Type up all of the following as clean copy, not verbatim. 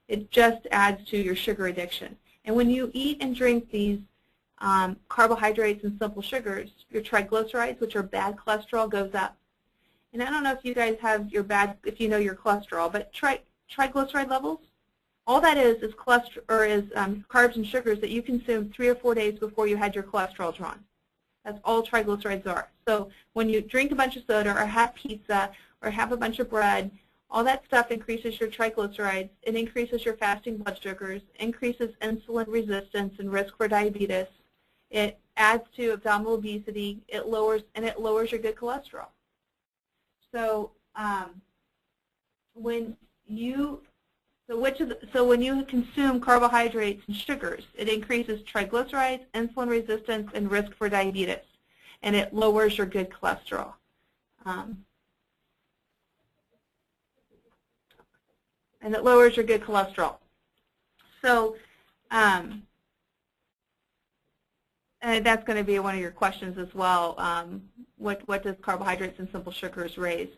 It just adds to your sugar addiction. And when you eat and drink these carbohydrates and simple sugars, your triglycerides, which are bad cholesterol, goes up. And I don't know if you guys have if you know your cholesterol, but triglyceride levels, all that is cholesterol, or is carbs and sugars that you consumed 3 or 4 days before you had your cholesterol drawn. That's all triglycerides are. So when you drink a bunch of soda or have pizza or have a bunch of bread, all that stuff increases your triglycerides. It increases your fasting blood sugars, increases insulin resistance and risk for diabetes. It adds to abdominal obesity. It lowers your good cholesterol. So when you consume carbohydrates and sugars, it increases triglycerides, insulin resistance, and risk for diabetes, and it lowers your good cholesterol. So and that's going to be one of your questions as well. What does carbohydrates and simple sugars raise?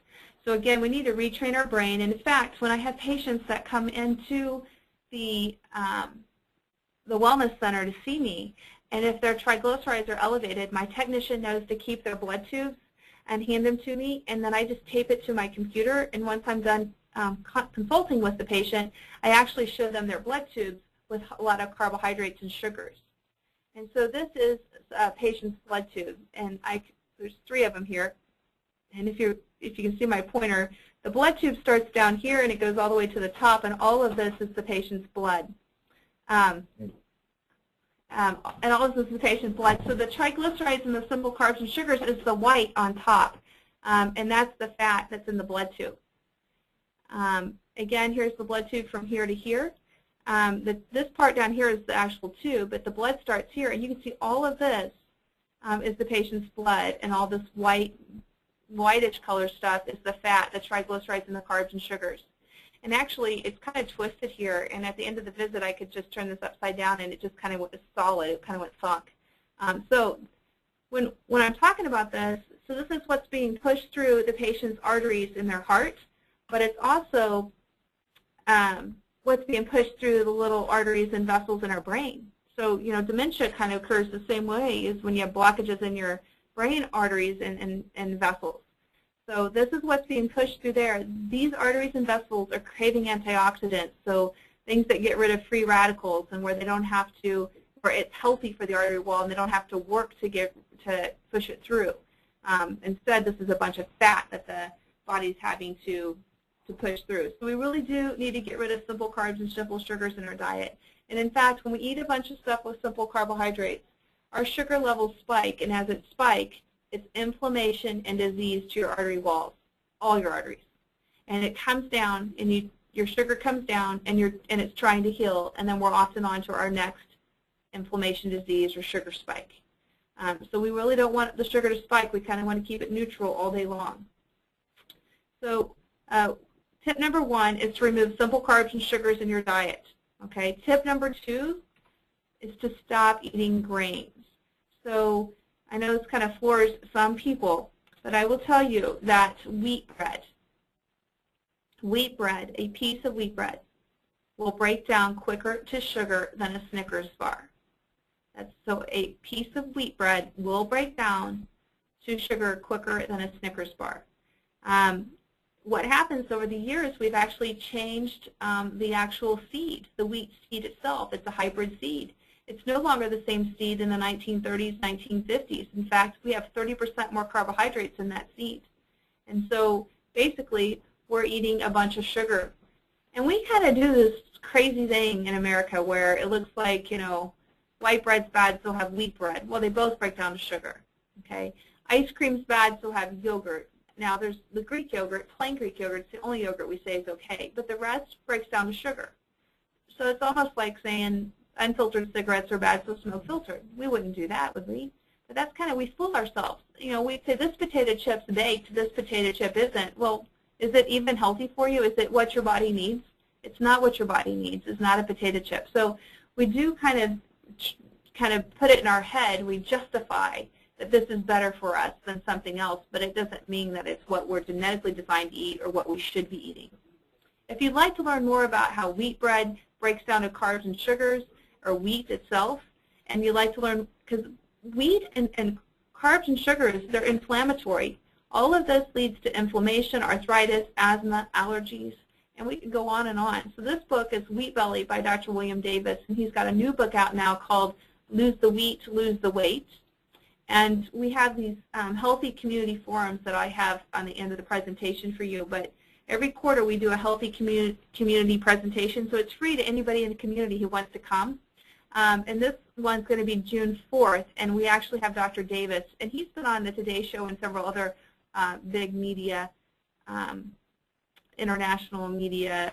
So again, we need to retrain our brain. And in fact, when I have patients that come into the wellness center to see me, and if their triglycerides are elevated, my technician knows to keep their blood tubes and hand them to me, and then I just tape it to my computer. And once I'm done consulting with the patient, I actually show them their blood tubes with a lot of carbohydrates and sugars. And so this is a patient's blood tube, and there's 3 of them here. And if you can see my pointer, the blood tube starts down here and it goes all the way to the top, and all of this is the patient's blood. And all of this is the patient's blood. So the triglycerides and the simple carbs and sugars is the white on top, and that's the fat that's in the blood tube. Again, here's the blood tube from here to here. This part down here is the actual tube, but the blood starts here, and you can see all of this is the patient's blood, and all this whitish color stuff is the fat, the triglycerides, and the carbs and sugars. And actually, it's kind of twisted here, and at the end of the visit, I could just turn this upside down, and it just kind of was solid. It kind of went sunk. So when I'm talking about this, so this is what's being pushed through the patient's arteries in their heart, but it's also what's being pushed through the little arteries and vessels in our brain. So, dementia kind of occurs the same way as when you have blockages in your brain arteries and vessels. So this is what's being pushed through there. These arteries and vessels are craving antioxidants, so things that get rid of free radicals and where they don't have to, where it's healthy for the artery wall and they don't have to work to push it through. Instead, this is a bunch of fat that the body's having to push through. So we really do need to get rid of simple carbs and simple sugars in our diet. And in fact, when we eat a bunch of stuff with simple carbohydrates, our sugar levels spike, and as it spikes, it's inflammation and disease to your artery walls, all your arteries. And it comes down, and your sugar comes down, and it's trying to heal, and then we're often on to our next inflammation disease or sugar spike. So we really don't want the sugar to spike. We kind of want to keep it neutral all day long. So tip number 1 is to remove simple carbs and sugars in your diet. Okay. Tip number 2 is to stop eating grains. So I know this kind of floors some people, but I will tell you that wheat bread, a piece of wheat bread, will break down quicker to sugar than a Snickers bar. So a piece of wheat bread will break down to sugar quicker than a Snickers bar. What happens over the years, we've actually changed the actual seed, the wheat seed itself. It's a hybrid seed. It's no longer the same seed in the 1930s, 1950s. In fact, we have 30% more carbohydrates in that seed. And so basically, we're eating a bunch of sugar. And we kind of do this crazy thing in America where it looks like, white bread's bad, so have wheat bread. Well, they both break down to sugar. Okay? Ice cream's bad, so have yogurt. Now, there's the Greek yogurt, plain Greek yogurt. It's the only yogurt we say is okay. But the rest breaks down to sugar. So it's almost like saying unfiltered cigarettes are bad, so smoke filtered. We wouldn't do that, would we? But that's kind of, we fool ourselves. We say this potato chip's baked, this potato chip isn't. Well, is it even healthy for you? Is it what your body needs? It's not what your body needs. It's not a potato chip. So we do kind of put it in our head. We justify that this is better for us than something else, but it doesn't mean that it's what we're genetically designed to eat or what we should be eating. If you'd like to learn more about how wheat bread breaks down to carbs and sugars, or wheat itself, and you'd like to learn, because wheat and carbs and sugars, they're inflammatory. All of this leads to inflammation, arthritis, asthma, allergies, and we can go on and on. So this book is Wheat Belly by Dr. William Davis, and he's got a new book out now called Lose the Wheat, Lose the Weight. And we have these healthy community forums that I have on the end of the presentation for you. But every quarter we do a healthy community presentation, so it's free to anybody in the community who wants to come. And this one's going to be June 4th, and we actually have Dr. Davis, and he's been on the Today Show and several other big media, international media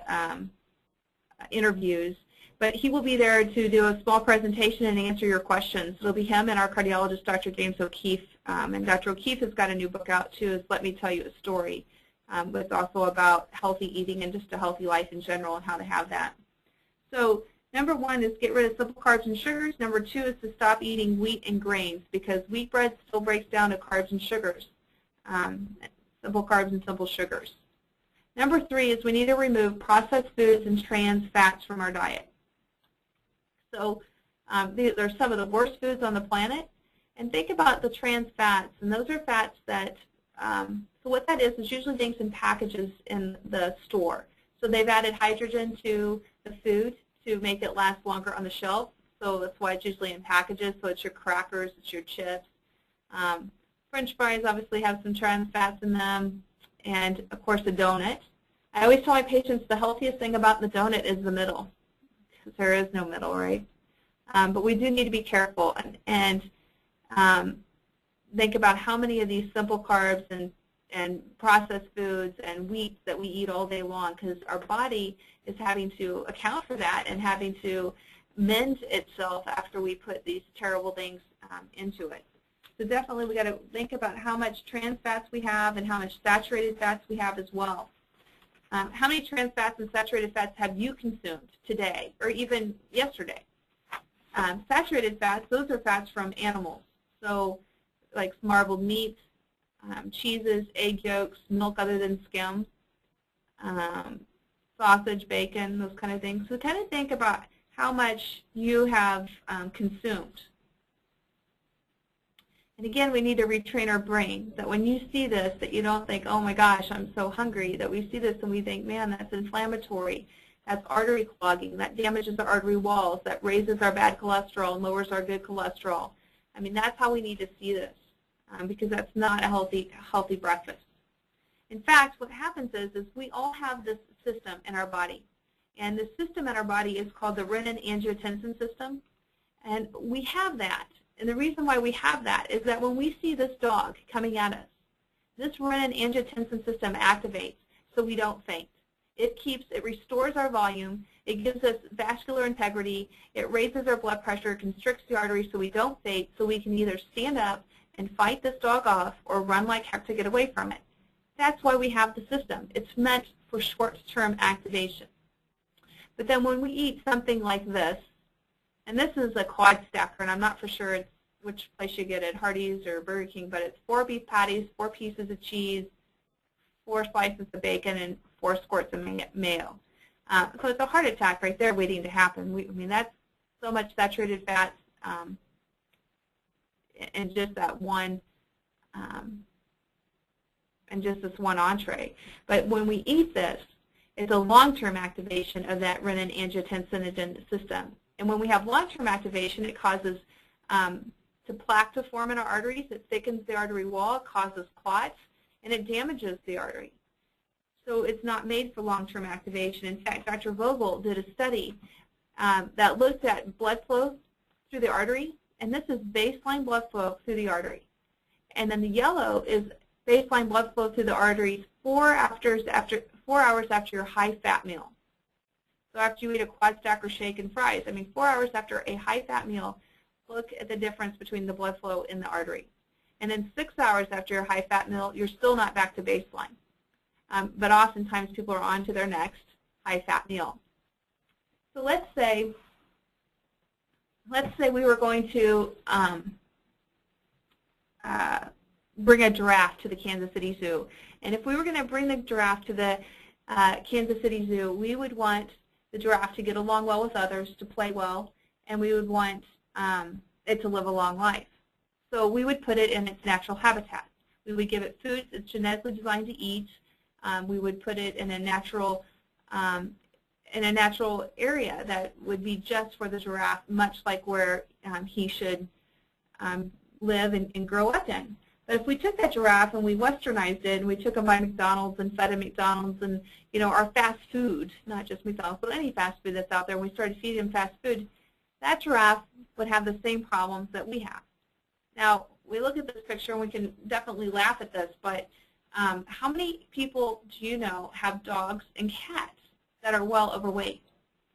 interviews. But he will be there to do a small presentation and answer your questions. It'll be him and our cardiologist, Dr. James O'Keefe. And Dr. O'Keefe has got a new book out, too, is Let Me Tell You a Story. It's also about healthy eating and just a healthy life in general and how to have that. So number 1 is get rid of simple carbs and sugars. Number 2 is to stop eating wheat and grains, because wheat bread still breaks down to carbs and sugars, simple carbs and simple sugars. Number 3 is we need to remove processed foods and trans fats from our diet. So they're some of the worst foods on the planet. And think about the trans fats, and those are fats that, so what that is usually things in packages in the store. So they've added hydrogen to the food to make it last longer on the shelf. So that's why it's usually in packages. So it's your crackers, it's your chips. French fries obviously have some trans fats in them, and of course a donut. I always tell my patients the healthiest thing about the donut is the middle, because there is no middle, right? But we do need to be careful and think about how many of these simple carbs and processed foods and wheat that we eat all day long, because our body is having to account for that and having to mend itself after we put these terrible things into it. So definitely we got to think about how much trans fats we have and how much saturated fats we have as well. How many trans fats and saturated fats have you consumed today or even yesterday? Saturated fats, those are fats from animals. So like marbled meat, cheeses, egg yolks, milk other than skim, sausage, bacon, those kind of things. So kind of think about how much you have consumed. And again, we need to retrain our brain that when you see this, that you don't think, oh my gosh, I'm so hungry, that we see this and we think, man, that's inflammatory, that's artery clogging, that damages our artery walls, that raises our bad cholesterol and lowers our good cholesterol. I mean, that's how we need to see this, because that's not a healthy breakfast. In fact, what happens is we all have this system in our body, and the system in our body is called the renin-angiotensin system, and we have that. And the reason why we have that is that when we see this dog coming at us, this renin-angiotensin system activates so we don't faint. It restores our volume, it gives us vascular integrity, it raises our blood pressure, constricts the arteries so we don't faint, so we can either stand up and fight this dog off or run like heck to get away from it. That's why we have the system. It's meant for short-term activation. But then when we eat something like this, and this is a quad stacker, and I'm not for sure it's which place you get it, Hardee's or Burger King, but it's 4 beef patties, 4 pieces of cheese, 4 slices of bacon, and 4 squirts of mayo. So it's a heart attack right there waiting to happen. I mean, that's so much saturated fat in just that one, and just this one entree. But when we eat this, it's a long-term activation of that renin-angiotensin system. And when we have long-term activation, it causes plaque to form in our arteries. It thickens the artery wall, causes clots, and it damages the artery. So it's not made for long-term activation. In fact, Dr. Vogel did a study that looked at blood flow through the artery, and this is baseline blood flow through the artery. And then the yellow is baseline blood flow through the arteries 4 hours after your high-fat meal. So after you eat a quad stacker shake and fries, I mean 4 hours after a high-fat meal, look at the difference between the blood flow in the artery. And then 6 hours after your high-fat meal, you're still not back to baseline. But oftentimes people are on to their next high-fat meal. So let's say we were going to bring a giraffe to the Kansas City Zoo. And if we were going to bring the giraffe to the Kansas City Zoo, we would want the giraffe to get along well with others, to play well, and we would want it to live a long life. So we would put it in its natural habitat. We would give it foods it's genetically designed to eat. We would put it in a natural area that would be just for the giraffe, much like where he should live and grow up in. But if we took that giraffe and we westernized it and we took him by McDonald's and fed him McDonald's and, you know, our fast food, not just McDonald's, but any fast food that's out there, and we started feeding him fast food, that giraffe would have the same problems that we have. Now, we look at this picture and we can definitely laugh at this, but how many people do you know have dogs and cats that are well overweight?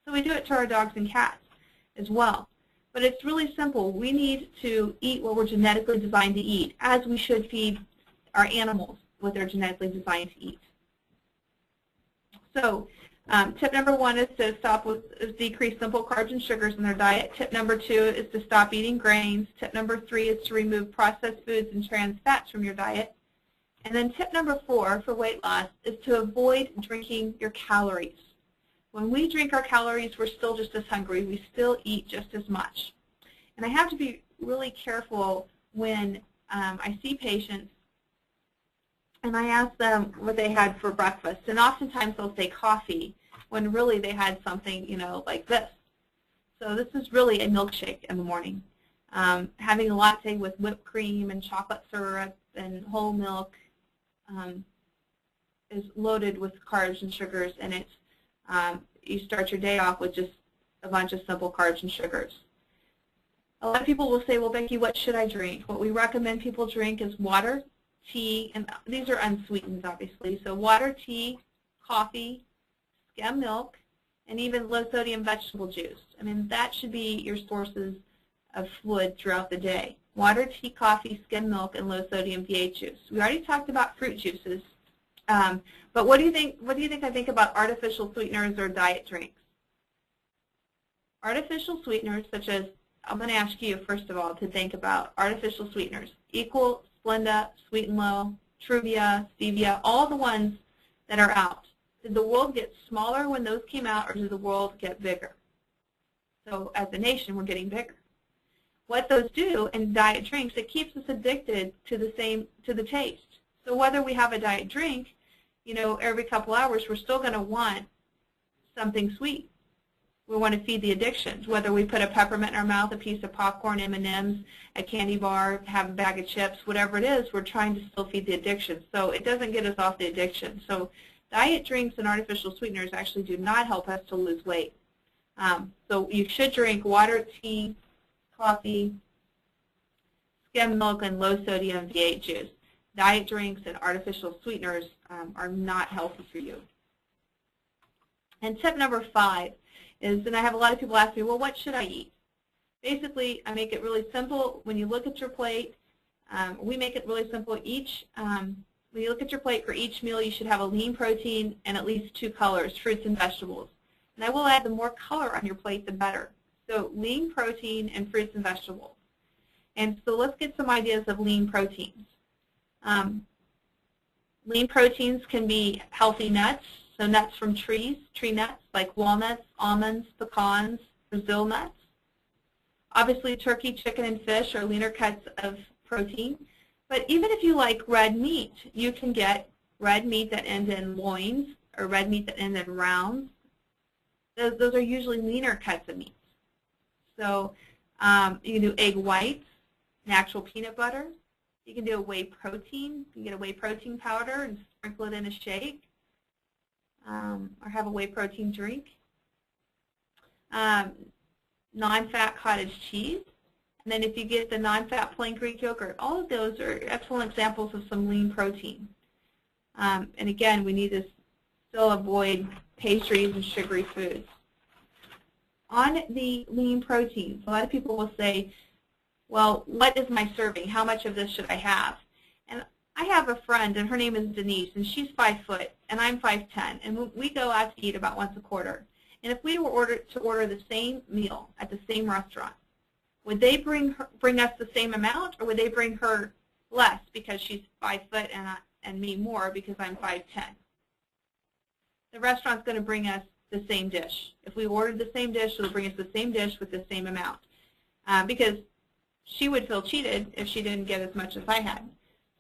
So we do it to our dogs and cats as well. But it's really simple. We need to eat what we're genetically designed to eat, as we should feed our animals what they're genetically designed to eat. So tip number 1 is to decrease simple carbs and sugars in their diet. Tip number 2 is to stop eating grains. Tip number 3 is to remove processed foods and trans fats from your diet. And then tip number 4 for weight loss is to avoid drinking your calories. When we drink our calories, we're still just as hungry. We still eat just as much. And I have to be really careful when I see patients and I ask them what they had for breakfast. And oftentimes they'll say coffee when really they had something, you know, like this. So this is really a milkshake in the morning. Having a latte with whipped cream and chocolate syrup and whole milk is loaded with carbs and sugars, and it's you start your day off with just a bunch of simple carbs and sugars. A lot of people will say, well, Becky, what should I drink? What we recommend people drink is water, tea, and these are unsweetened, obviously. So water, tea, coffee, skim milk, and even low-sodium vegetable juice. I mean, that should be your sources of fluid throughout the day. Water, tea, coffee, skim milk, and low-sodium V8 juice. We already talked about fruit juices. But what do you think? What do you think I think about artificial sweeteners or diet drinks? Artificial sweeteners, such as, I'm going to ask you first of all to think about artificial sweeteners: Equal, Splenda, Sweet and Low, Truvia, Stevia, all the ones that are out. Did the world get smaller when those came out, or did the world get bigger? So as a nation, we're getting bigger. What those do in diet drinks, it keeps us addicted to the taste. So whether we have a diet drink, you know, every couple hours, we're still going to want something sweet. We want to feed the addictions, whether we put a peppermint in our mouth, a piece of popcorn, M&Ms, a candy bar, have a bag of chips, whatever it is, we're trying to still feed the addiction. So it doesn't get us off the addiction. So diet drinks and artificial sweeteners actually do not help us to lose weight. So you should drink water, tea, coffee, skim milk, and low-sodium V8 juice. Diet drinks and artificial sweeteners are not healthy for you. And tip number 5 is, and I have a lot of people ask me, well, what should I eat? Basically, I make it really simple. When you look at your plate, we make it really simple. When you look at your plate for each meal, you should have a lean protein and at least 2 colors, fruits and vegetables. And I will add, the more color on your plate, the better. So lean protein and fruits and vegetables. And so let's get some ideas of lean proteins. Lean proteins can be healthy nuts, so nuts from trees, tree nuts like walnuts, almonds, pecans, Brazil nuts. Obviously, turkey, chicken, and fish are leaner cuts of protein. But even if you like red meat, you can get red meat that ends in loins or red meat that ends in rounds. Those are usually leaner cuts of meat. So you can do egg whites, natural peanut butter. You can do a whey protein. You can get a whey protein powder and sprinkle it in a shake, or have a whey protein drink. Non-fat cottage cheese. And then if you get the non-fat plain Greek yogurt, all of those are excellent examples of some lean protein. And again, we need to still avoid pastries and sugary foods. On the lean proteins, a lot of people will say, well, what is my serving? How much of this should I have? And I have a friend, and her name is Denise, and she's 5 foot, and I'm 5'10", and we go out to eat about once a quarter. And if we were to order the same meal at the same restaurant, would they bring us the same amount, or would they bring her less because she's 5 foot and me more because I'm 5'10"? the restaurant's going to bring us the same dish. If we ordered the same dish, it'll bring us the same dish with the same amount. Because she would feel cheated if she didn't get as much as I had.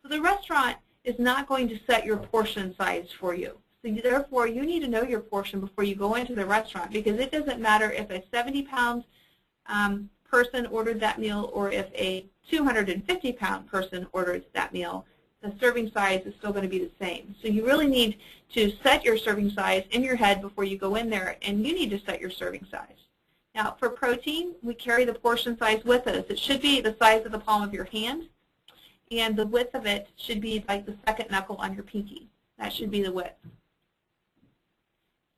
So the restaurant is not going to set your portion size for you. So therefore, you need to know your portion before you go into the restaurant, because it doesn't matter if a 70-pound person ordered that meal or if a 250-pound person ordered that meal. The serving size is still going to be the same. So you really need to set your serving size in your head before you go in there, and you need to set your serving size. Now, for protein, we carry the portion size with us. It should be the size of the palm of your hand, and the width of it should be like the second knuckle on your pinky. That should be the width.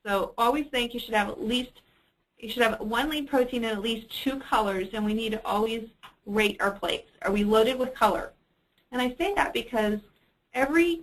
So always think you should have one lean protein and at least 2 colors, and we need to always rate our plates. Are we loaded with color? And I say that because every